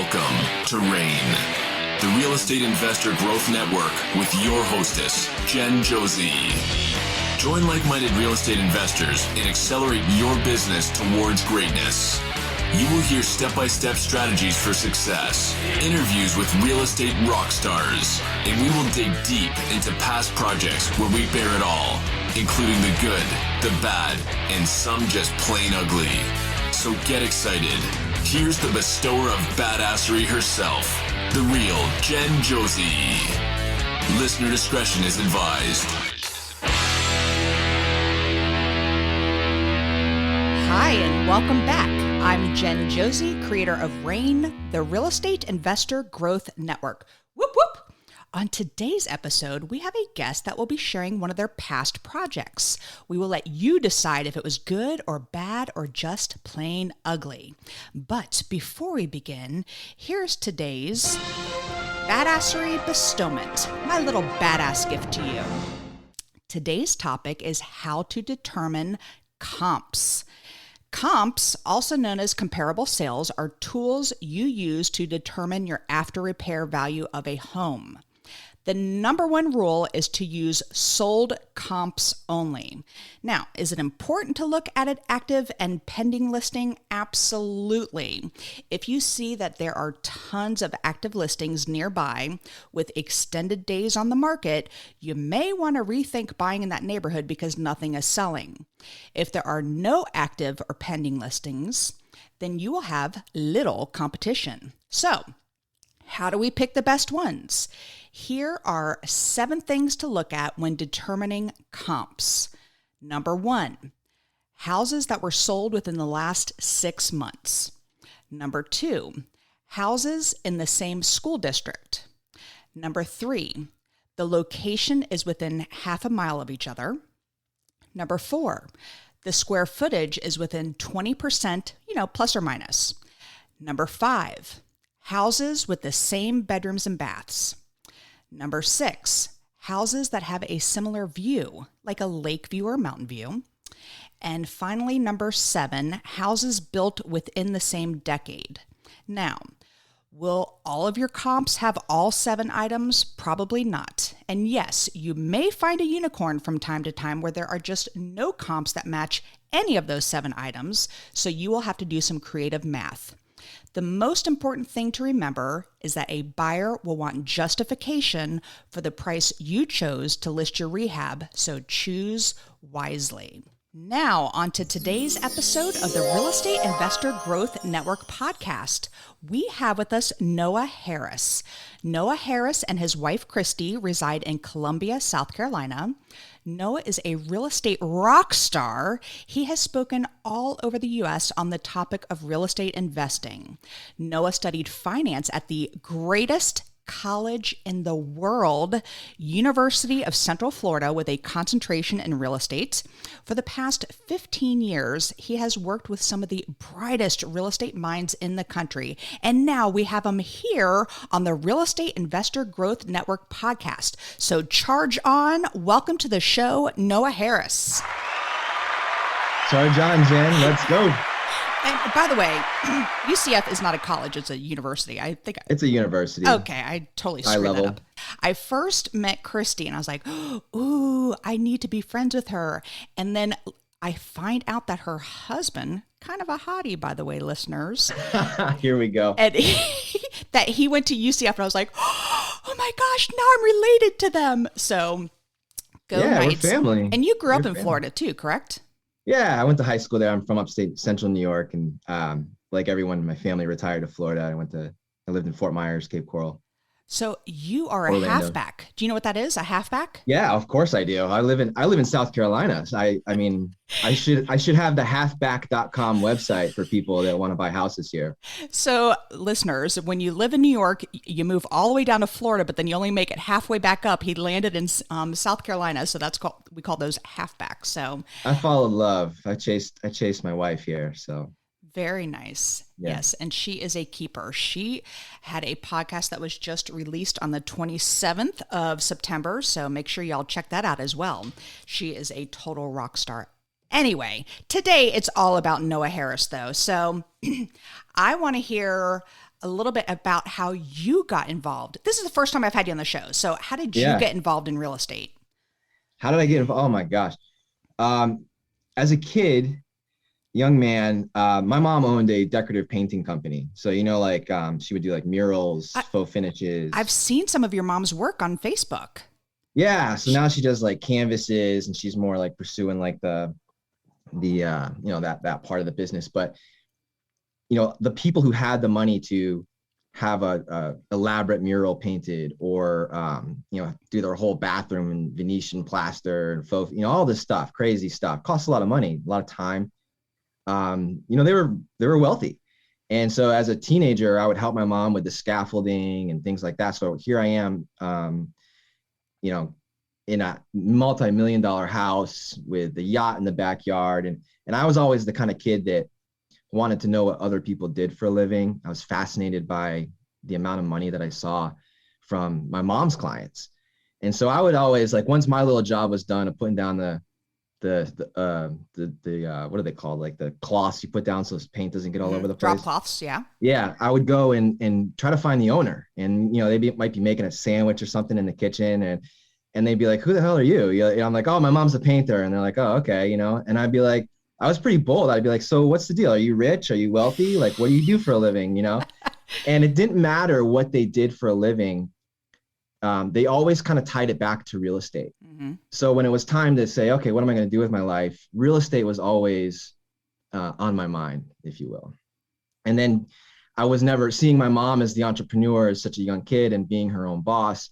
Welcome to RAIN, the Real Estate Investor Growth Network with your hostess, Jen Josie. Join like-minded real estate investors and accelerate your business towards greatness. You will hear step-by-step strategies for success, interviews with real estate rock stars, and we will dig deep into past projects where we bear it all, including the good, the bad, and some just plain ugly. So get excited. Here's the bestower of badassery herself, the real Jen Josie. Listener discretion is advised. Hi, and welcome back. I'm Jen Josie, creator of RAIN, the Real Estate Investor Growth Network. Whoop, whoop. On today's episode, we have a guest that will be sharing one of their past projects. We will let you decide if it was good or bad or just plain ugly. But before we begin, here's today's badassery bestowment, my little badass gift to you. Today's topic is how to determine comps. Comps, also known as comparable sales, are tools you use to determine your after repair value of a home. The number one rule is to use sold comps only. Now, is it important to look at an active and pending listing? Absolutely. If you see that there are tons of active listings nearby with extended days on the market, you may want to rethink buying in that neighborhood because nothing is selling. If there are no active or pending listings, then you will have little competition. So, how do we pick the best ones? Here are 7 things to look at when determining comps. Number 1, houses that were sold within the last 6 months. Number 2, houses in the same school district. Number 3, the location is within half a mile of each other. Number 4, the square footage is within 20%, plus or minus. Number 5, houses with the same bedrooms and baths. Number 6, houses that have a similar view, like a lake view or mountain view. And finally, number 7, houses built within the same decade. Now, will all of your comps have all 7 items? Probably not. And yes, you may find a unicorn from time to time where there are just no comps that match any of those 7 items, so you will have to do some creative math. The most important thing to remember is that a buyer will want justification for the price you chose to list your rehab, so choose wisely. Now, on to today's episode of the Real Estate Investor Growth Network podcast. We have with us Noah Harris. Noah Harris and his wife, Christy, reside in Columbia, South Carolina. Noah is a real estate rock star. He has spoken all over the U.S. on the topic of real estate investing. Noah studied finance at the greatest college in the world, University of Central Florida, with a concentration in real estate. For the past 15 years, he has worked with some of the brightest real estate minds in the country. And now we have him here on the Real Estate Investor Growth Network podcast. So charge on. Welcome to the show, Noah Harris. Charge on, Jen. Let's go. And by the way, UCF is not a college, it's a university. I think it's a university. Okay, I totally screwed that up. I first met Christy and I was like, ooh, I need to be friends with her. And then I find out that her husband, kind of a hottie, by the way, listeners. Here we go. And that he went to UCF and I was like, oh my gosh, now I'm related to them. So go Knights. We're family. And you grew up in Florida too, correct? Yeah, I went to high school there. I'm from upstate central New York, and like everyone in my family retired to Florida. I lived in Fort Myers, Cape Coral. So you are a halfback. Do you know what that is? A halfback? Yeah, of course I do. I live in South Carolina. So I should have the halfback.com website for people that want to buy houses here. So listeners, when you live in New York, you move all the way down to Florida, but then you only make it halfway back up. He landed in South Carolina, so we call those halfbacks. So I followed love. I chased my wife here. So very nice. Yeah. Yes. And she is a keeper. She had a podcast that was just released on the 27th of September. So make sure y'all check that out as well. She is a total rock star. Anyway, today it's all about Noah Harris, though. So I want to hear a little bit about how you got involved. This is the first time I've had you on the show. So how did you get involved in real estate? How did I get involved? Oh my gosh. As a kid, young man, my mom owned a decorative painting company. So, she would do like murals, faux finishes. I've seen some of your mom's work on Facebook. Yeah. So now she does like canvases, and she's more like pursuing like that part of the business. But, the people who had the money to have a elaborate mural painted, or, do their whole bathroom in Venetian plaster and faux, all this stuff, crazy stuff, costs a lot of money, a lot of time. They were wealthy. And so as a teenager, I would help my mom with the scaffolding and things like that. So here I am, in a multi-million-dollar house with the yacht in the backyard. And I was always the kind of kid that wanted to know what other people did for a living. I was fascinated by the amount of money that I saw from my mom's clients. And so I would always, like, once my little job was done of putting down the what are they called? Like the cloths you put down so paint doesn't get all over the place. Drop cloths, yeah. Yeah, I would go and try to find the owner, and they might be making a sandwich or something in the kitchen, and they'd be like, "Who the hell are you?" I'm like, "Oh, my mom's a painter," and they're like, "Oh, okay," and I'd be like, I was pretty bold. I'd be like, "So what's the deal? Are you rich? Are you wealthy? Like, what do you do for a living?" And it didn't matter what they did for a living. They always kind of tied it back to real estate. Mm-hmm. So when it was time to say, okay, what am I going to do with my life? Real estate was always on my mind, if you will. And then I was never seeing my mom as the entrepreneur as such a young kid and being her own boss.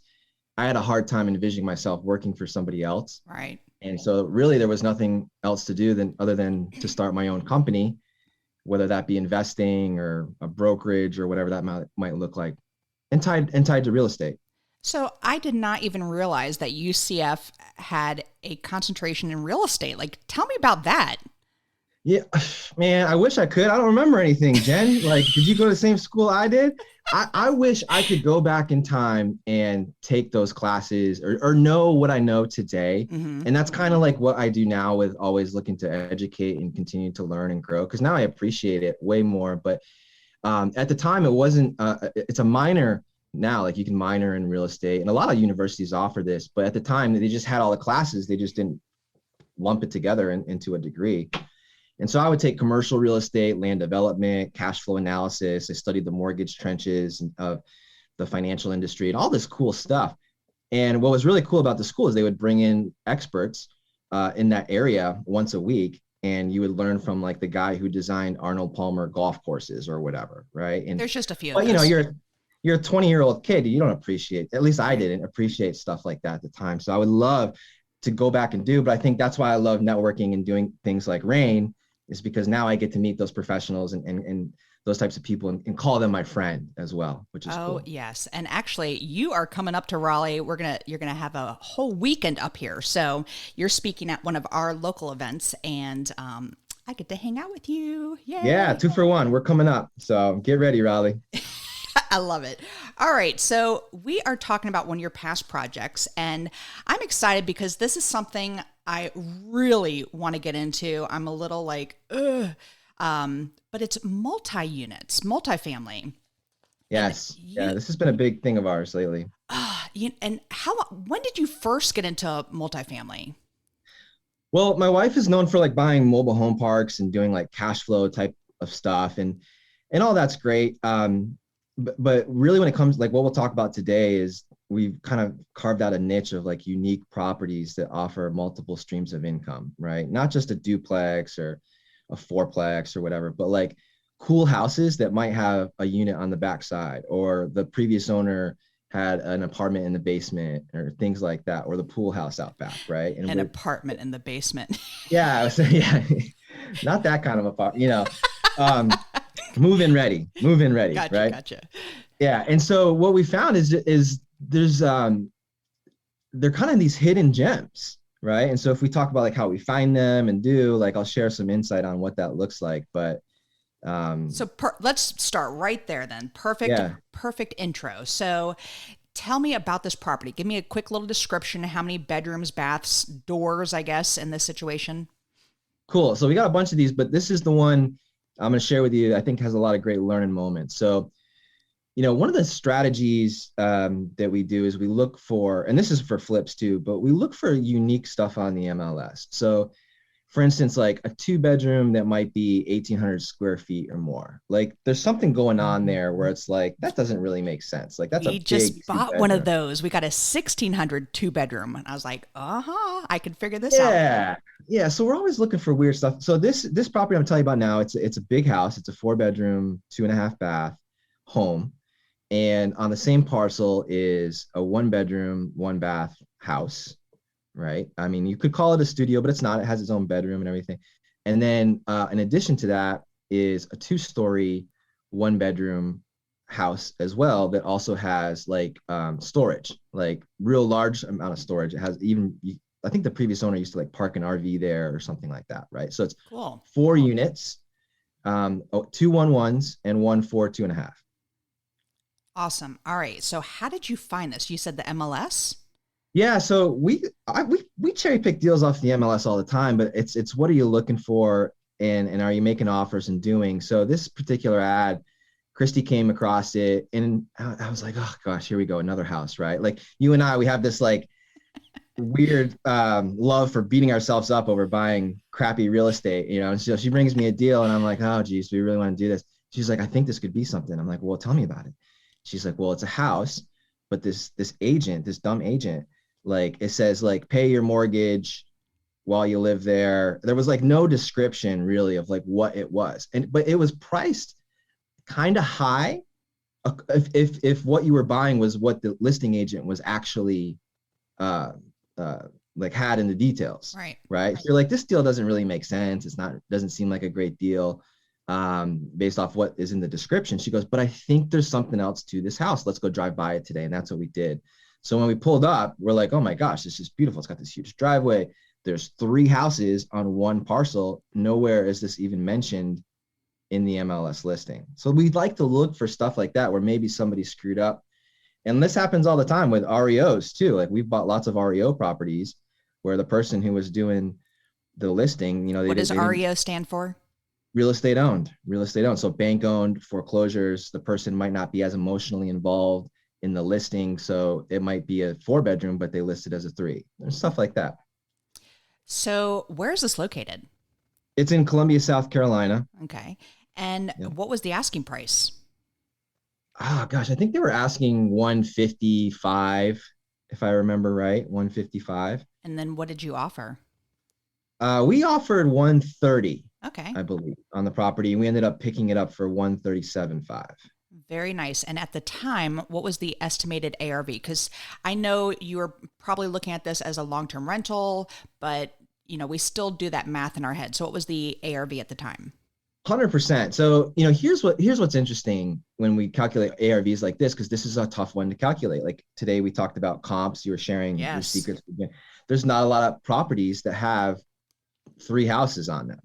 I had a hard time envisioning myself working for somebody else. Right. And so really there was nothing else to do other than to start my own company, whether that be investing or a brokerage or whatever that might look like, and tied to real estate. So I did not even realize that UCF had a concentration in real estate. Like, tell me about that. Yeah, man, I wish I could. I don't remember anything, Jen. Like, did you go to the same school I did? I wish I could go back in time and take those classes or know what I know today. Mm-hmm. And that's kind of like what I do now, with always looking to educate and continue to learn and grow, because now I appreciate it way more. But at the time, it wasn't, it's a minor. Now, like, you can minor in real estate, and a lot of universities offer this, but at the time they just had all the classes. They just didn't lump it together into a degree. And so I would take commercial real estate, land development, cash flow analysis. I studied the mortgage trenches of the financial industry and all this cool stuff. And what was really cool about the school is they would bring in experts in that area once a week, and you would learn from like the guy who designed Arnold Palmer golf courses or whatever, right? And there's just a few. But you're a 20-year-old kid. You don't appreciate, at least I didn't appreciate stuff like that at the time. So I would love to go back and do, but I think that's why I love networking and doing things like RAIN, is because now I get to meet those professionals and those types of people and call them my friend as well, which is cool. Oh, yes. And actually, you are coming up to Raleigh. You're going to have a whole weekend up here. So you're speaking at one of our local events, and I get to hang out with you. Yay. Yeah, 2 for 1. We're coming up. So get ready, Raleigh. I love it. All right. So we are talking about one of your past projects, and I'm excited because this is something I really want to get into. I'm a little like, ugh. But it's multi-units, multifamily. Yes. This has been a big thing of ours lately. And when did you first get into multifamily? Well, my wife is known for like buying mobile home parks and doing like cash flow type of stuff, and all that's great. But really, when it comes, like what we'll talk about today, is we've kind of carved out a niche of like unique properties that offer multiple streams of income, right? Not just a duplex or a fourplex or whatever, but like cool houses that might have a unit on the backside, or the previous owner had an apartment in the basement, or things like that, or the pool house out back, right? And an apartment in the basement. Yeah, not that kind of apartment, move-in ready, gotcha, right? Gotcha. Yeah, and so what we found is there's they're kind of these hidden gems, right? And so if we talk about like how we find them and do, like, I'll share some insight on what that looks like. But let's start right there then. Perfect intro. So tell me about this property. Give me a quick little description. How many bedrooms, baths, doors, I guess, in this situation? Cool. So we got a bunch of these, but this is the one I'm going to share with you. I think has a lot of great learning moments. So, one of the strategies that we do is we look for, and this is for flips too, but we look for unique stuff on the MLS. So for instance, like a 2-bedroom that might be 1,800 square feet or more. Like there's something going on there where it's like, that doesn't really make sense. Like that's We a just big bought one of those. We got a 1,600 2-bedroom. And I was like, I can figure this out. Yeah. So we're always looking for weird stuff. So this property I'm telling you about now, it's a big house. It's a 4-bedroom, 2.5 bath home. And on the same parcel is a 1-bedroom, 1-bath house. Right. I mean, you could call it a studio, but it's not. It has its own bedroom and everything. And then in addition to that is a 2-story, 1-bedroom house as well that also has like storage, like real large amount of storage. It has I think the previous owner used to like park an RV there or something like that. Right. So it's cool. 4 units, 2 1-1s and 1 4 2.5. Awesome. All right. So how did you find this? You said the MLS? Yeah, so we cherry pick deals off the MLS all the time, but it's what are you looking for and are you making offers and doing? So this particular ad, Christy came across it and I was like, oh gosh, here we go, another house, right? Like you and I, we have this like weird love for beating ourselves up over buying crappy real estate, And so she brings me a deal and I'm like, oh geez, we really want to do this. She's like, I think this could be something. I'm like, well, tell me about it. She's like, well, it's a house, but this dumb agent, like it says like pay your mortgage while you live there. There was like no description really of like what it was. But it was priced kind of high if what you were buying was what the listing agent was actually like had in the details. Right. So you're like, this deal doesn't really make sense. Doesn't seem like a great deal based off what is in the description. She goes, but I think there's something else to this house. Let's go drive by it today. And that's what we did. So when we pulled up, we're like, oh my gosh, this is beautiful. It's got this huge driveway. There's 3 houses on one parcel. Nowhere is this even mentioned in the MLS listing. So we'd like to look for stuff like that where maybe somebody screwed up. And this happens all the time with REOs too. Like we've bought lots of REO properties where the person who was doing the listing, what does REO stand for? Real estate owned. So bank owned, foreclosures. The person might not be as emotionally involved in the listing. So it might be a 4-bedroom, but they listed as a 3. There's stuff like that. So where is this located? It's in Columbia, South Carolina. Okay. And what was the asking price? Oh gosh, I think they were asking 155, if I remember right, 155. And then what did you offer? We offered 130. Okay. I believe on the property. We ended up picking it up for 137.5. Very nice. And at the time, what was the estimated ARV? Because I know you were probably looking at this as a long-term rental, but we still do that math in our head. So what was the ARV at the time? 100%. So, here's what's interesting when we calculate ARVs like this, because this is a tough one to calculate. Like today we talked about comps, you were sharing your secrets. There's not a lot of properties that have 3 houses on them,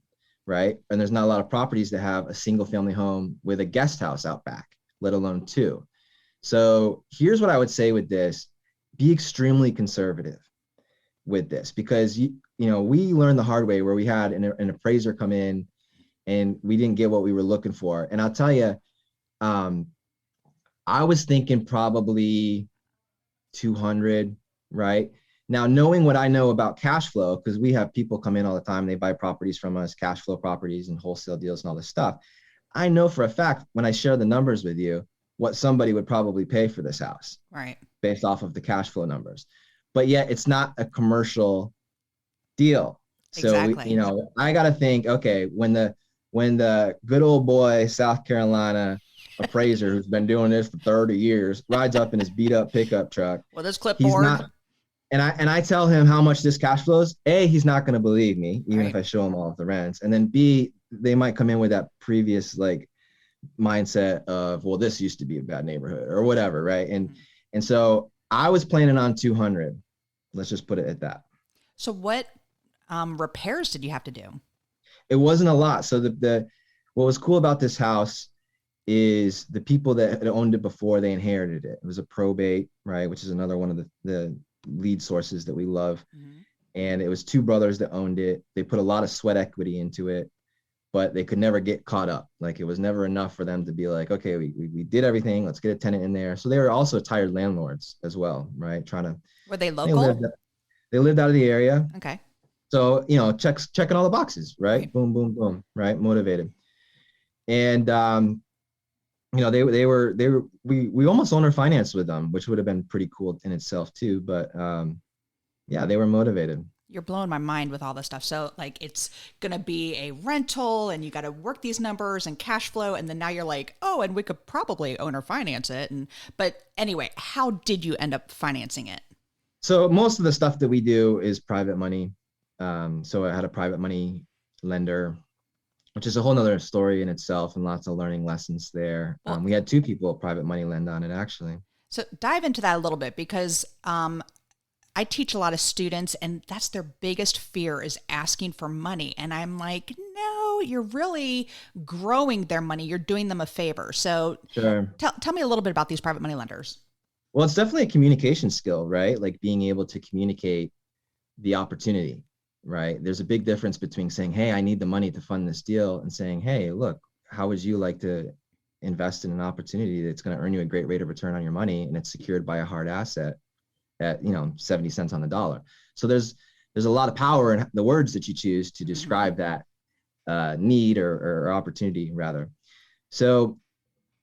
right? And there's not a lot of properties that have a single family home with a guest house out back, let alone 2. So here's what I would say with this: be extremely conservative with this, because we learned the hard way where we had an appraiser come in and we didn't get what we were looking for. And I'll tell you, I was thinking probably 200, right? Now, knowing what I know about cash flow, because we have people come in all the time, they buy properties from us, cash flow properties and wholesale deals and all this stuff. I know for a fact when I share the numbers with you, what somebody would probably pay for this house, right? Based off of the cash flow numbers. But yet it's not a commercial deal. So, exactly. I got to think, okay, when the good old boy, South Carolina appraiser who's been doing this for 30 years rides up in his beat up pickup truck with his clipboard, and I tell him how much this cash flows, A, he's not going to believe me, even if I show him all of the rents. And then B, they might come in with that previous like mindset of, well, this used to be a bad neighborhood or whatever. Right. And so I was planning on 200. Let's just put it at that. So what repairs did you have to do? It wasn't a lot. So what was cool about this house is the people that had owned it before, they inherited it. It was a probate, right? Which is another one of the lead sources that we love. Mm-hmm. and it was two brothers that owned it. They put a lot of sweat equity into it, but they could never get caught up. Like it was never enough for them to be like, okay, we did everything. Let's get a tenant in there. So they were also tired landlords as well, right? Were they local? They lived out of the area. Okay. So, checking all the boxes, right? Boom, boom, boom, right? Motivated. And, we almost owner financed with them, which would have been pretty cool in itself too. But, yeah, they were motivated. You're blowing my mind with all this stuff. So like it's going to be a rental and you got to work these numbers and cash flow. And then now you're like, oh, and we could probably owner finance it. But anyway, how did you end up financing it? So most of the stuff that we do is private money. So I had a private money lender, which is a whole nother story in itself and lots of learning lessons there. We had two people private money lend on it actually. So dive into that a little bit because I teach a lot of students and that's their biggest fear is asking for money. And I'm like, no, you're really growing their money. You're doing them a favor. So sure. Tell me a little bit about these private money lenders. Well, it's definitely a communication skill, right? Like being able to communicate the opportunity, right? There's a big difference between saying, hey, I need the money to fund this deal and saying, hey, look, how would you like to invest in an opportunity that's going to earn you a great rate of return on your money and it's secured by a hard asset at 70 cents on the dollar. So there's a lot of power in the words that you choose to describe that need or opportunity rather. So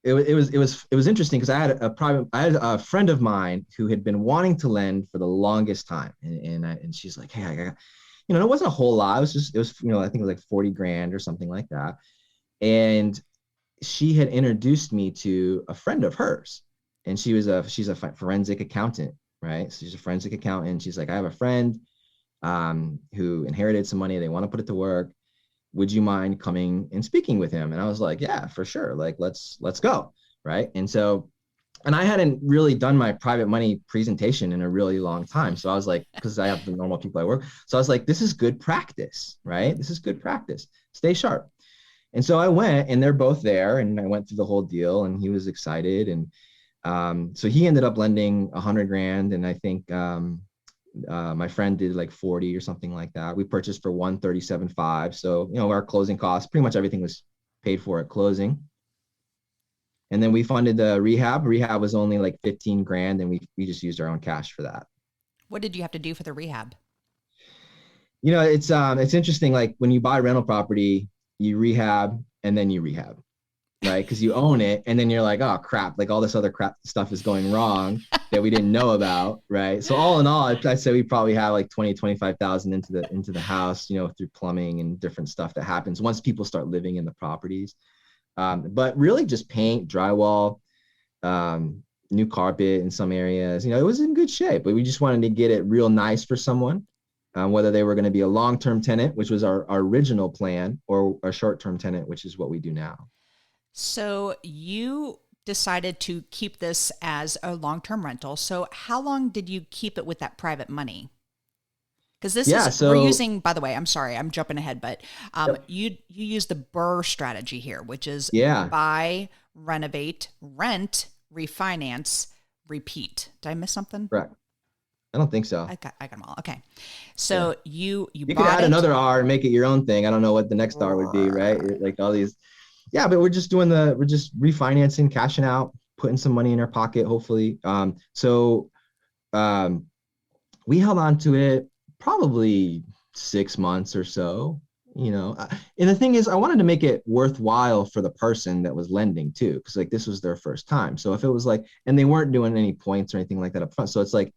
it was interesting because I had a friend of mine who had been wanting to lend for the longest time, and she's like, hey, I got, it wasn't a whole lot. It was I think it was like 40 grand or something like that, and she had introduced me to a friend of hers, and she's a forensic accountant. Right. So she's a forensic accountant. She's like, I have a friend who inherited some money. They want to put it to work. Would you mind coming and speaking with him? And I was like, yeah, for sure. Like, let's go. Right. And I hadn't really done my private money presentation in a really long time. So I was like, because I have the normal people I work. So I was like, this is good practice. Right. This is good practice. Stay sharp. And so I went and they're both there and I went through the whole deal and he was excited. And so he ended up lending 100 grand. And I think my friend did like 40 or something like that. We purchased for 137.5. So, our closing costs, pretty much everything was paid for at closing. And then we funded the rehab. Rehab was only like 15 grand. And we just used our own cash for that. What did you have to do for the rehab? It's interesting. Like when you buy rental property, you rehab and then you rehab. Right. Because you own it and then you're like, oh, crap, like all this other crap stuff is going wrong that we didn't know about. Right. So all in all, I'd say we probably have like 25,000 into the house, through plumbing and different stuff that happens once people start living in the properties. But really just paint, drywall, new carpet in some areas. It was in good shape, but we just wanted to get it real nice for someone, whether they were going to be a long-term tenant, which was our original plan, or a short-term tenant, which is what we do now. So you decided to keep this as a long-term rental. So how long did you keep it with that private money? Because we're using, by the way, I'm sorry, I'm jumping ahead, but you use the BRRRR strategy here, which is buy, renovate, rent, refinance, repeat. Did I miss something? Correct. I don't think so. I got them all. Okay. So you could add another R and make it your own thing. I don't know what the next R would be, right? Like all these. Yeah, but we're just refinancing, cashing out, putting some money in our pocket, hopefully. So we held on to it probably 6 months or so, And the thing is, I wanted to make it worthwhile for the person that was lending too, because like this was their first time. So if it was like, and they weren't doing any points or anything like that up front. So it's like,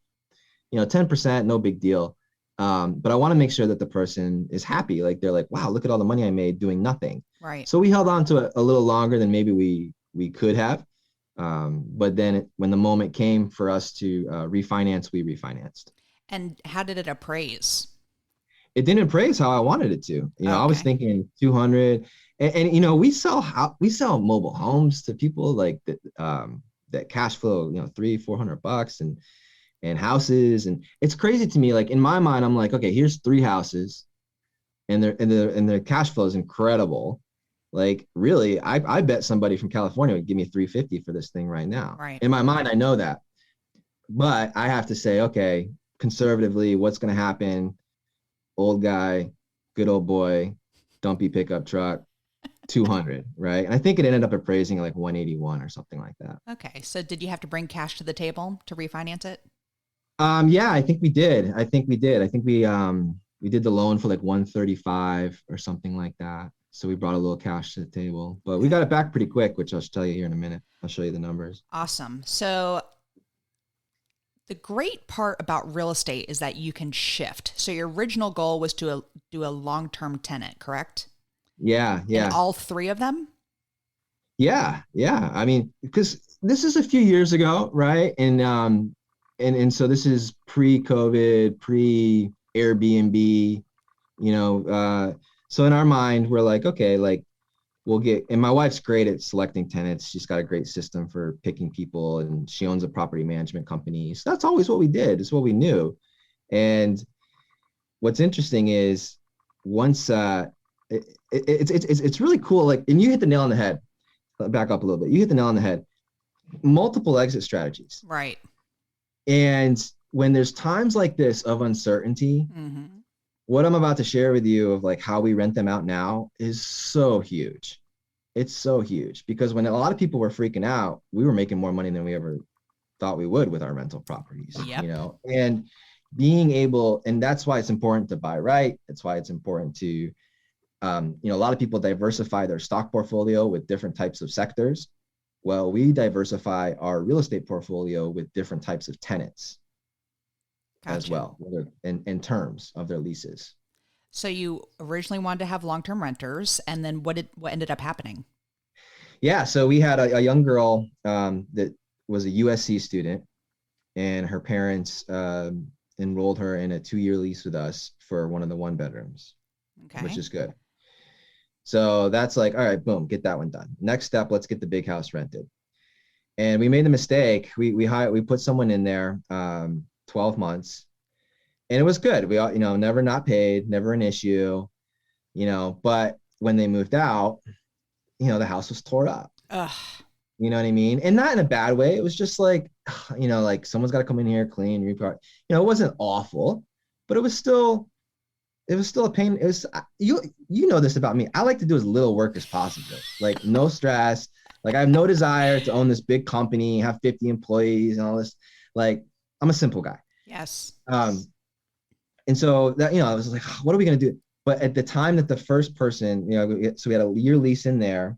10%, no big deal. But I want to make sure that the person is happy. Like they're like, wow, look at all the money I made doing nothing. Right. So we held on to it a little longer than maybe we could have. But then when the moment came for us to refinance, we refinanced. And how did it appraise? It didn't appraise how I wanted it to. I was thinking 200, and we sell mobile homes to people like that cash flow, $300-400 and houses. And it's crazy to me. Like in my mind, I'm like, okay, here's 3 houses and their cash flow is incredible. Like really, I bet somebody from California would give me $350 for this thing right now. Right. In my mind, I know that, but I have to say, okay, conservatively, what's going to happen? old guy, good old boy, dumpy pickup truck, 200, right? And I think it ended up appraising like 181 or something like that. Okay. So did you have to bring cash to the table to refinance it? Yeah, I think we did. I think we did. I think we did the loan for like 135 or something like that. So we brought a little cash to the table, but we got it back pretty quick, which I'll tell you here in a minute. I'll show you the numbers. Awesome. So the great part about real estate is that you can shift. So your original goal was to do a long-term tenant, correct? Yeah, yeah. And all three of them? Yeah, yeah. I mean, because this is a few years ago, right? And so this is pre-COVID, pre-Airbnb, you know. So in our mind, we're like, okay, like we'll get, and my wife's great at selecting tenants. She's got a great system for picking people, and she owns a property management company. So that's always what we did. It's what we knew. And what's interesting is once it's really cool. Like, and you hit the nail on the head. Back up a little bit. You hit the nail on the head. Multiple exit strategies. Right. And when there's times like this of uncertainty, Mm-hmm. what I'm about to share with you of like how we rent them out now is so huge. It's so huge because when a lot of people were freaking out, we were making more money than we ever thought we would with our rental properties, Yep. you know, and being able, and that's why it's important to buy right. That's why it's important to, you know, a lot of people diversify their stock portfolio with different types of sectors. Well, we diversify our real estate portfolio with different types of tenants. Gotcha. As well, in terms of their leases. So you originally wanted to have long-term renters, and then what ended up happening? Yeah, so we had a young girl that was a USC student, and her parents enrolled her in a 2-year lease with us for one of the one bedrooms, which is good. So that's like, all right, boom, get that one done. Next step, let's get the big house rented. And we made the mistake. We put someone in there. 12 months, and it was good. We all, you know, never not paid, never an issue, you know, but when they moved out, you know, the house was tore up. Ugh. You know what I mean? And not in a bad way. It was just like, you know, like someone's got to come in here, clean, repart. You know, it wasn't awful, but it was still a pain. It was, you know this about me. I like to do as little work as possible. Like no stress. Like I have no desire to own this big company, have 50 employees and all this. Like I'm a simple guy. Yes. And so that, you know, I was like, what are we going to do? But at the time that the first person, you know, so we had a year lease in there.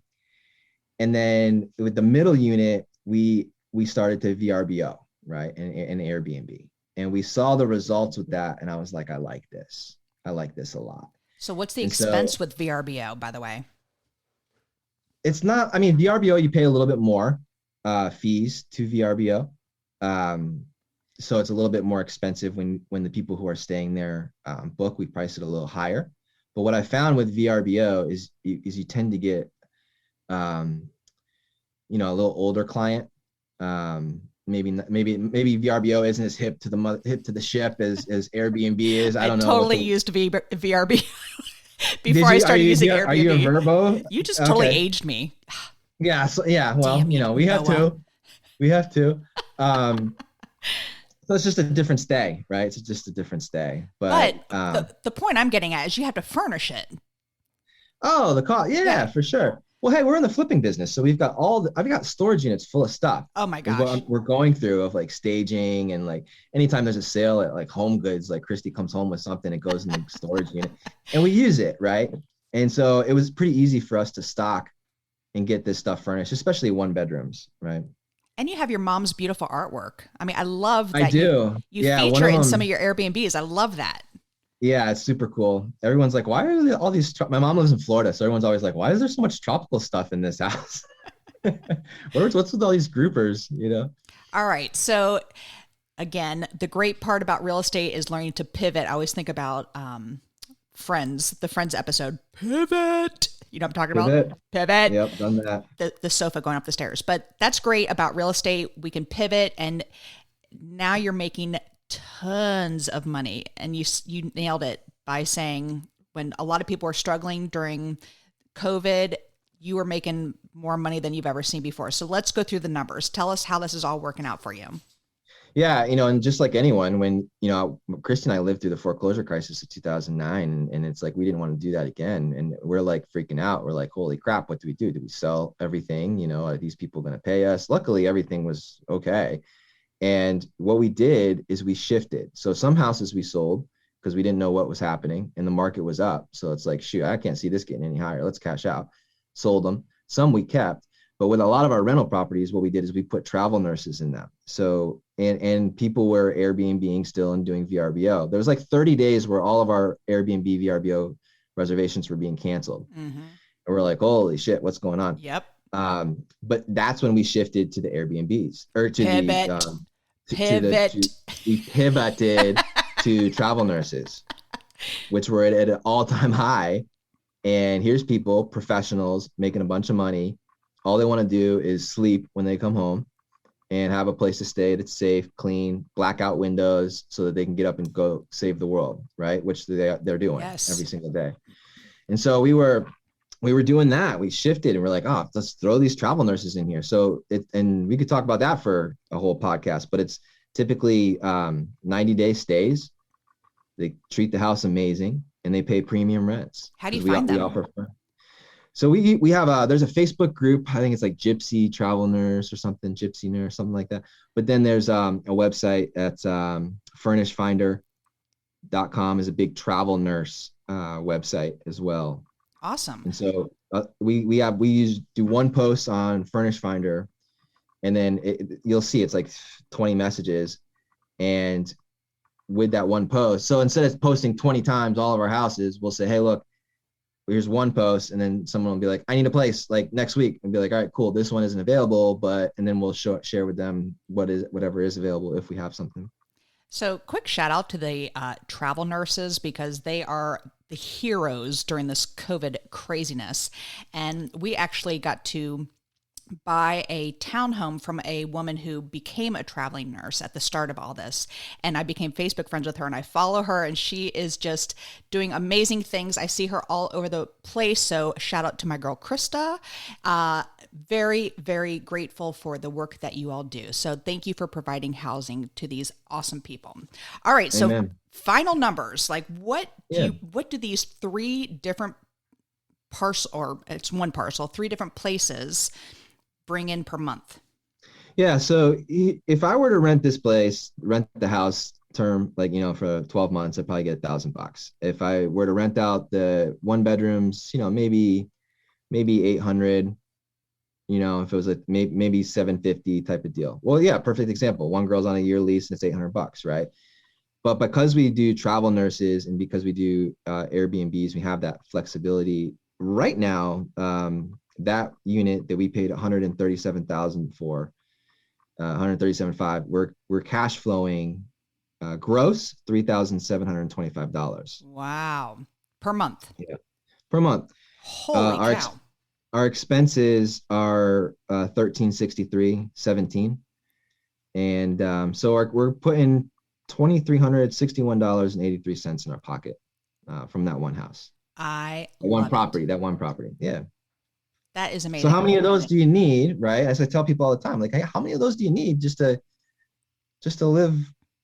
And then with the middle unit, we started to VRBO, right? And Airbnb. And we saw the results with that. And I was like, I like this. I like this a lot. So what's the expense with VRBO, by the way? It's not, I mean, VRBO, you pay a little bit more fees to VRBO. So it's a little bit more expensive when the people who are staying there book. We price it a little higher. But what I found with VRBO is you tend to get, you know, a little older client. Maybe VRBO isn't as hip to the ship as Airbnb is. I don't know. I totally used VRBO before I started using Airbnb. Are you a Verbo? You just totally aged me. Yeah. So, yeah. Well, you know, we have to. We have to. So it's just a different stay, right? It's just a different stay. But the point I'm getting at is you have to furnish it. Oh, the cost. Yeah, for sure. Well, hey, we're in the flipping business. So we've got I've got storage units full of stuff. Oh my gosh. We're going through of like staging, and like anytime there's a sale at like Home Goods, like Christy comes home with something, it goes in the storage unit and we use it, right? And so it was pretty easy for us to stock and get this stuff furnished, especially one bedrooms, right? And you have your mom's beautiful artwork. I mean, I love that. I do. You feature it in some of your Airbnbs. I love that. Yeah, it's super cool. Everyone's like, why are there all these? My mom lives in Florida, so everyone's always like, why is there so much tropical stuff in this house? What's with all these groupers, you know? All right. So again, the great part about real estate is learning to pivot. I always think about Friends, the Friends episode, pivot. You know what I'm talking about? Pivot. Yep, done that. The sofa going up the stairs. But that's great about real estate. We can pivot, and now you're making tons of money. And you nailed it by saying when a lot of people were struggling during COVID, you were making more money than you've ever seen before. So let's go through the numbers. Tell us how this is all working out for you. Yeah, and just like anyone, when, Christy and I lived through the foreclosure crisis of 2009, and it's like we didn't want to do that again. And we're like freaking out. We're like, holy crap, what do we do? Do we sell everything? Are these people going to pay us? Luckily, everything was okay. And what we did is we shifted. So some houses we sold because we didn't know what was happening and the market was up. So it's like, shoot, I can't see this getting any higher. Let's cash out. Sold them. Some we kept. But with a lot of our rental properties, what we did is we put travel nurses in them. So, and people were Airbnb still and doing VRBO. There was like 30 days where all of our Airbnb VRBO reservations were being canceled. Mm-hmm. And we're like, holy shit, what's going on? Yep. But that's when we shifted to the Airbnbs or to we pivoted to travel nurses, which were at an all-time high. And here's people, professionals making a bunch of money. All they want to do is sleep when they come home and have a place to stay that's safe, clean, blackout windows so that they can get up and go save the world, right? Which they're doing every single day. And so we were doing that. We shifted and we're like, oh, let's throw these travel nurses in here. So and we could talk about that for a whole podcast, but it's typically 90-day stays. They treat the house amazing and they pay premium rents. How do you find them? So we have there's a Facebook group. I think it's like Gypsy Travel Nurse or something, Gypsy Nurse, something like that. But then there's a website that's furnishfinder.com is a big travel nurse website as well. Awesome. And so we do one post on Furnish Finder, and then you'll see it's like 20 messages, and with that one post, so instead of posting 20 times all of our houses, we'll say, hey, look, here's one post, and then someone will be like, I need a place like next week, and be like, all right, cool, this one isn't available, and then we'll share with them whatever is available if we have something. So quick shout out to the travel nurses, because they are the heroes during this COVID craziness. And we actually got to buy a townhome from a woman who became a traveling nurse at the start of all this. And I became Facebook friends with her, and I follow her, and she is just doing amazing things. I see her all over the place. So shout out to my girl, Krista. Very, very grateful for the work that you all do. So thank you for providing housing to these awesome people. All right. Amen. So final numbers, like what do these three different three different places bring in per month? Yeah. So if I were to rent the house term, like, for 12 months, I'd probably get $1,000. If I were to rent out the one bedrooms, maybe 800, if it was maybe 750 type of deal. Well, yeah, perfect example. One girl's on a year lease and it's $800, right? But because we do travel nurses and because we do Airbnbs, we have that flexibility. Right now, that unit that we paid $137,000 for, $137,500, we're cash flowing gross $3,725. Wow, per month. Yeah, per month. Holy cow! Our expenses are $1,363.17, and so we're putting $2,361.83 in our pocket from that one house. That one property. Yeah. That is amazing. So how many of those do you need, right? As I tell people all the time, like, hey, how many of those do you need just to live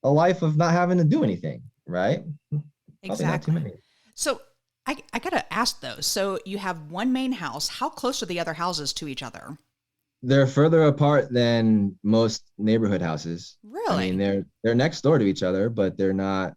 a life of not having to do anything, right? Exactly. Not too many. So I got to ask though. So you have one main house. How close are the other houses to each other? They're further apart than most neighborhood houses. Really? I mean, they're next door to each other, but they're not.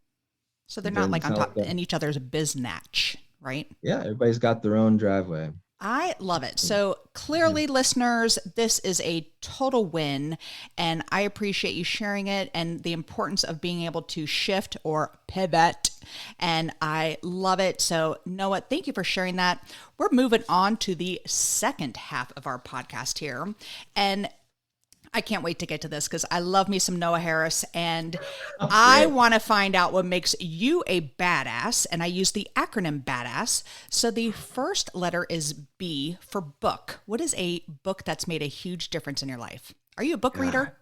So they're not like on top in each other's biznatch, right? Yeah, everybody's got their own driveway. I love it. So clearly, listeners, this is a total win, and I appreciate you sharing it and the importance of being able to shift or pivot, and I love it. So Noah, thank you for sharing that. We're moving on to the second half of our podcast here, and I can't wait to get to this because I love me some Noah Harris, and I want to find out what makes you a badass, and I use the acronym BADASS. So the first letter is B for book. What is a book that's made a huge difference in your life? Are you a book reader?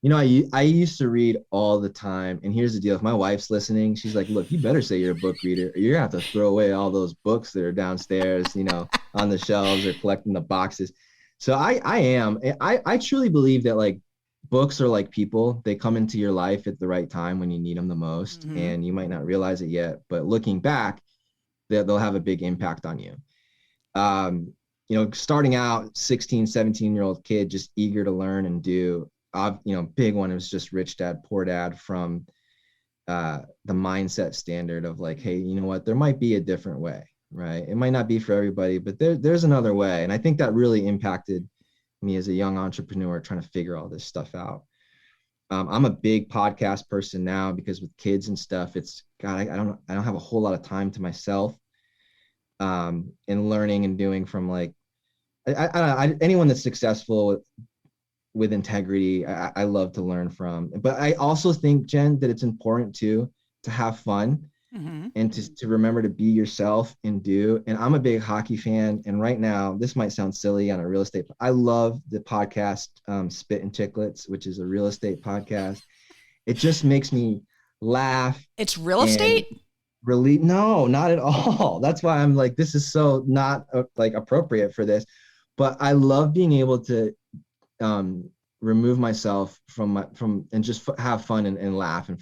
I used to read all the time, and here's the deal. If my wife's listening, she's like, look, you better say you're a book reader, or you're gonna have to throw away all those books that are downstairs, on the shelves or collecting the boxes. So I am. I truly believe that, like, books are like people. They come into your life at the right time when you need them the most, Mm-hmm. and you might not realize it yet, but looking back, they'll have a big impact on you. Starting out 16, 17-year-old kid, just eager to learn and do, big one was just Rich Dad, Poor Dad, from the mindset standard of like, hey, you know what, there might be a different way, right? It might not be for everybody, but there's another way. And I think that really impacted me as a young entrepreneur trying to figure all this stuff out. I'm a big podcast person now because with kids and stuff, it's God, I don't have a whole lot of time to myself, and learning and doing from like, anyone that's successful with integrity, I love to learn from. But I also think, Jen, that it's important to have fun, Mm-hmm. and to remember to be yourself and do. And I'm a big hockey fan. And right now, this might sound silly on a real estate, I love the podcast, Spit and Chicklets, which is a real estate podcast. It just makes me laugh. It's real and estate? really, no, not at all. That's why I'm like, this is so not like appropriate for this. But I love being able to remove myself from and just have fun and laugh and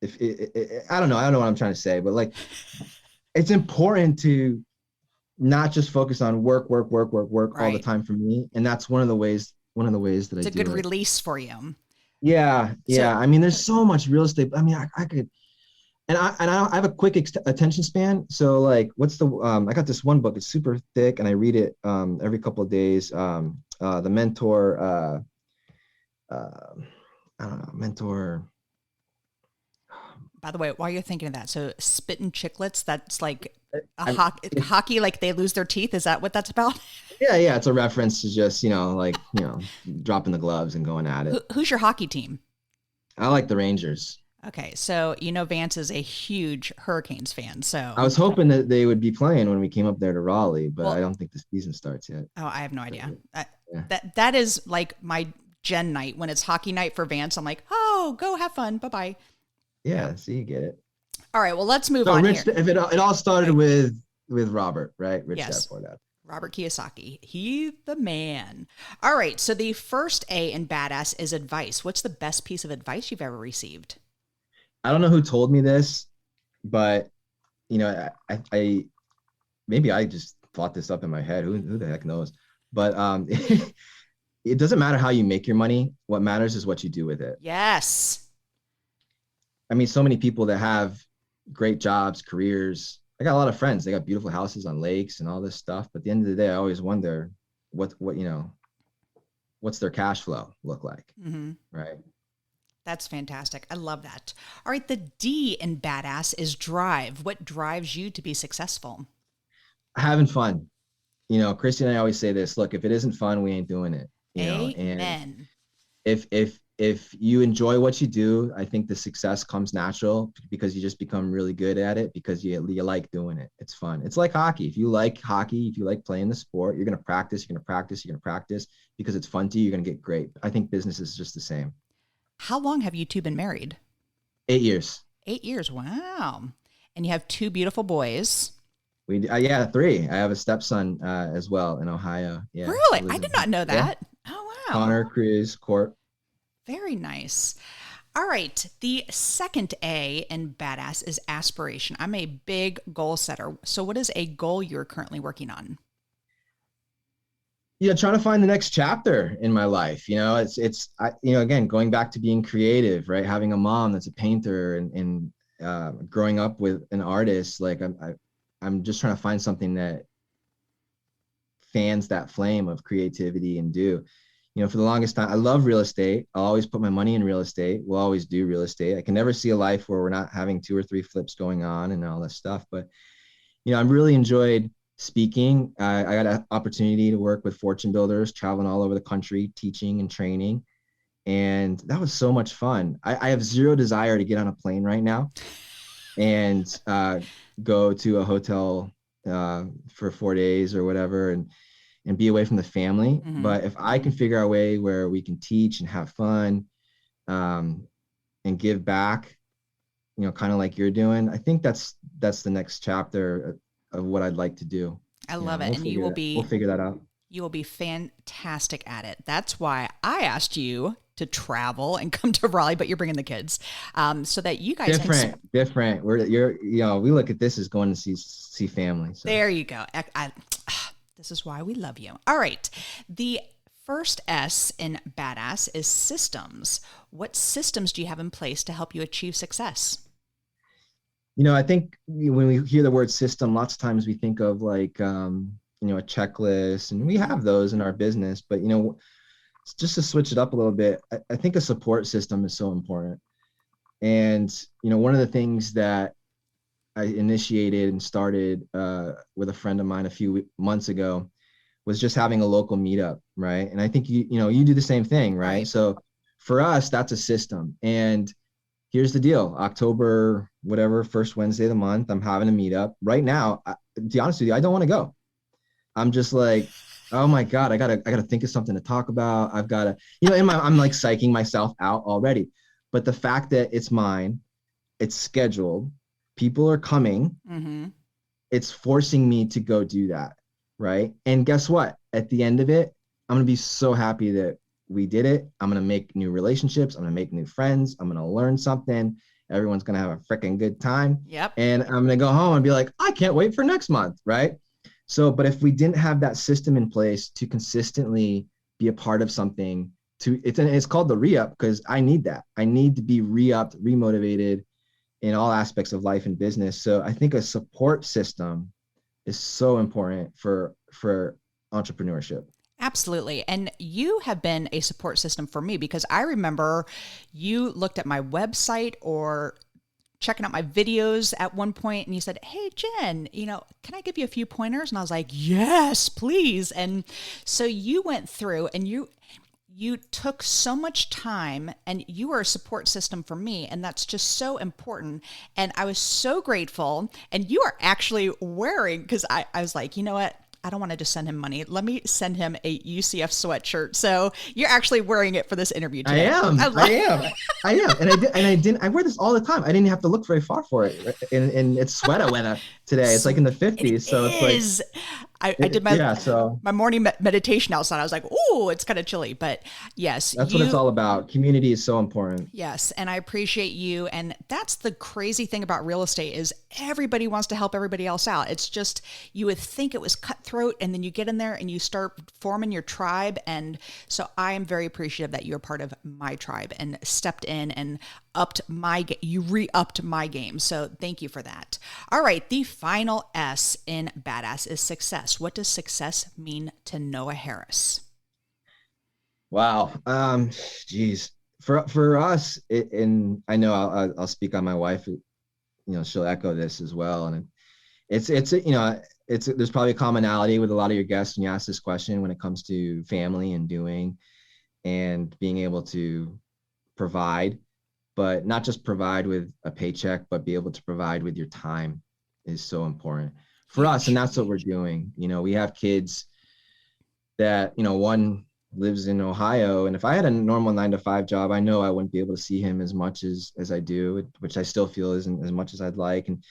if I don't know what I'm trying to say, but like, it's important to not just focus on work all the Right. time for me. And that's one of the ways that It's I a do good it. release for you. Yeah. So, I mean, there's so much real estate. I mean, I could, and I have a quick attention span. So like, I got this one book, it's super thick, and I read it every couple of days. The Mentor, I don't know, Mentor. by the way, while you're thinking of that, so Spit and Chicklets, that's like I- hockey, like they lose their teeth. Is that what that's about? yeah, it's a reference to just, dropping the gloves and going at it. Who's your hockey team? I like the Rangers. Okay, so Vance is a huge Hurricanes fan. So I was hoping that they would be playing when we came up there to Raleigh, but Well- I don't think the season starts yet. oh, I have no idea. Yeah. That is like my Jen night when it's hockey night for Vance. I'm like, oh, go have fun. Bye bye. Yeah, so you get it. All right, well, let's move So on Rich, here. if it all started with Robert, right? Rich Yes. Dad, Poor Dad. Robert Kiyosaki. He the man. All right, so the first A in badass is advice. What's the best piece of advice you've ever received? I don't know who told me this, but I maybe I just thought this up in my head. Who the heck knows? But it doesn't matter how you make your money. What matters is what you do with it. Yes. I mean, so many people that have great jobs, careers. I got a lot of friends. They got beautiful houses on lakes and all this stuff. But at the end of the day, I always wonder what's their cash flow look like, Mm-hmm. right? That's fantastic. I love that. All right, the D in badass is drive. What drives you to be successful? Having fun. Christy and I always say this. Look, if it isn't fun, we ain't doing it. And Amen. if you enjoy what you do, I think the success comes natural because you just become really good at it because you like doing it. It's fun. It's like hockey. If you like hockey, if you like playing the sport, you're going to practice because it's fun to you. You're going to get great. I think business is just the same. How long have you two been married? 8 years. 8 years. Wow. And you have 2 beautiful boys. We 3. I have a stepson as well in Ohio. Yeah. Really? I did not know that. Yeah. Oh, wow. Connor, Cruz, Court. Very nice. All right. The second A in badass is aspiration. I'm a big goal setter. So what is a goal you're currently working on? Trying to find the next chapter in my life. Again, going back to being creative, right? Having a mom that's a painter and growing up with an artist, like I'm just trying to find something that fans that flame of creativity and do. For the longest time, I love real estate. I'll always put my money in real estate. We'll always do real estate. I can never see a life where we're not having 2 or 3 flips going on and all this stuff. But, I've really enjoyed speaking. I got an opportunity to work with fortune builders, traveling all over the country, teaching and training. And that was so much fun. I have zero desire to get on a plane right now and go to a hotel for 4 days or whatever and be away from the family. Mm-hmm. But if I can figure out a way where we can teach and have fun and give back, kind of like you're doing, I think that's the next chapter of what I'd like to do. I love it. And we'll figure that out. You will be fantastic at it. That's why I asked you to travel and come to Raleigh, but you're bringing the kids, so that you guys different. We look at this as going to see family. So. There you go. This is why we love you. All right. The first S in badass is systems. What systems do you have in place to help you achieve success? I think when we hear the word system, lots of times we think of like, a checklist, and we have those in our business, but, just to switch it up a little bit, I think a support system is so important. And, one of the things that I initiated and started with a friend of mine a few months ago was just having a local meetup, right? And I think you do the same thing, right? So for us, that's a system. And here's the deal: October, whatever, first Wednesday of the month, I'm having a meetup. Right now, to be honest with you, I don't want to go. I'm just like, oh my God, I gotta think of something to talk about. I've gotta, I'm like psyching myself out already. But the fact that it's mine, it's scheduled, people are coming, it's forcing me to go do that, right? And guess what? At the end of it, I'm gonna be so happy that we did it. I'm gonna make new relationships. I'm gonna make new friends. I'm gonna learn something. Everyone's gonna have a freaking good time. Yep. And I'm gonna go home and be like, I can't wait for next month, right? So, but if we didn't have that system in place to consistently be a part of something, it's called the re-up, because I need that. I need to be re-upped, remotivated in all aspects of life and business. So I think a support system is so important for entrepreneurship. Absolutely. And you have been a support system for me, because I remember you looked at my website or checking out my videos at one point, and you said, hey, Jen, can I give you a few pointers? And I was like, yes, please. And so you went through and you took so much time, and you were a support system for me. And that's just so important. And I was so grateful. And you are actually wearing, because I was like, you know what? I don't want to just send him money. Let me send him a UCF sweatshirt. So you're actually wearing it for this interview today. I am. And I wear this all the time. I didn't have to look very far for it. And it's sweater weather today. It's like in the 50s. So it's like, I did my morning meditation outside. I was like, oh, it's kind of chilly, but yes. That's what it's all about. Community is so important. Yes. And I appreciate you. And that's the crazy thing about real estate is everybody wants to help everybody else out. It's just, you would think it was cutthroat, and then you get in there and you start forming your tribe. And so I am very appreciative that you're part of my tribe and stepped in and you re-upped my game. So thank you for that. All right. The final S in badass is success. What does success mean to Noah Harris? Wow. Geez. For us, and I know I'll speak on my wife, she'll echo this as well. And it's there's probably a commonality with a lot of your guests when you ask this question when it comes to family and doing and being able to provide, but not just provide with a paycheck, but be able to provide with your time is so important for us. And that's what we're doing. We have kids that, one lives in Ohio, and if I had a normal 9-to-5 job, I know I wouldn't be able to see him as much as I do, which I still feel isn't as much as I'd like. And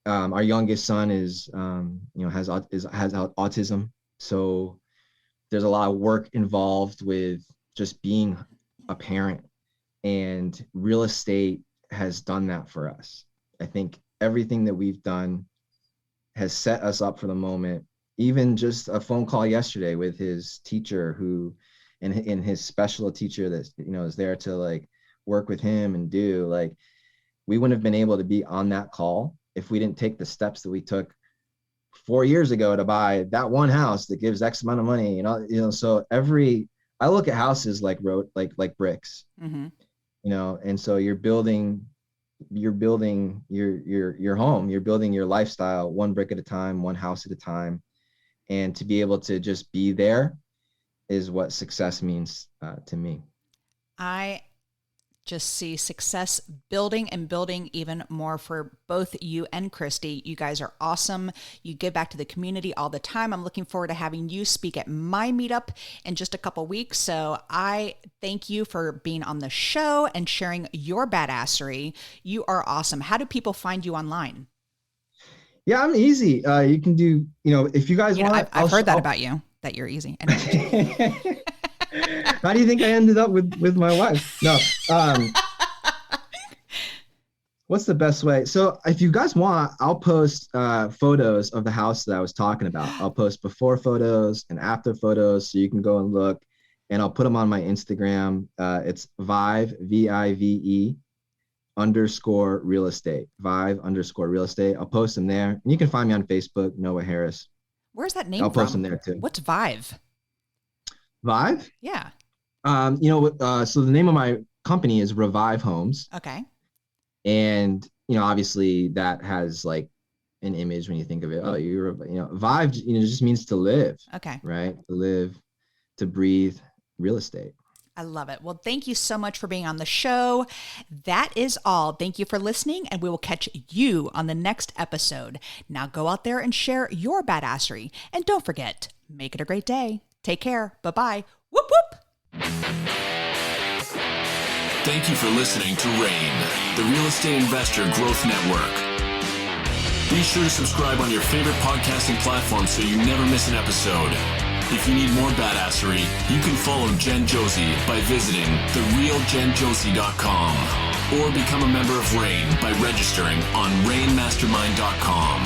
our youngest son has autism. So there's a lot of work involved with just being a parent, and real estate has done that for us. I think everything that we've done has set us up for the moment. Even just a phone call yesterday with his teacher and his special teacher that, is there to like work with him and do, like, we wouldn't have been able to be on that call if we didn't take the steps that we took 4 years ago to buy that one house that gives X amount of money, so I look at houses like bricks, and so you're building your home, you're building your lifestyle one brick at a time, one house at a time. And to be able to just be there is what success means to me. I just see success building and building even more for both you and Christy. You guys are awesome. You give back to the community all the time. I'm looking forward to having you speak at my meetup in just a couple weeks. So I thank you for being on the show and sharing your badassery. You are awesome. How do people find you online? Yeah, I'm easy. You can do, if you guys want. I've heard that about you. that you're easy. Anyway. How do you think I ended up with my wife? No. What's the best way? So if you guys want, I'll post photos of the house that I was talking about. I'll post before photos and after photos so you can go and look. And I'll put them on my Instagram. It's Vive, VIVE _ real estate. Vive _ real estate. I'll post them there. And you can find me on Facebook, Noah Harris. Where's that name I'll from? post them there too. What's Vive? Vive? Yeah. So the name of my company is Revive Homes. Okay. And, obviously that has like an image when you think of it. Oh, Vive, just means to live. Okay. Right? To live, to breathe, real estate. I love it. Well, thank you so much for being on the show. That is all. Thank you for listening, and we will catch you on the next episode. Now go out there and share your badassery. And don't forget, make it a great day. Take care. Bye-bye. Whoop, whoop. Thank you for listening to RAIN, the Real Estate Investor Growth Network. Be sure to subscribe on your favorite podcasting platform so you never miss an episode. If you need more badassery, you can follow Jen Josie by visiting therealjenjosie.com or become a member of RAIN by registering on rainmastermind.com.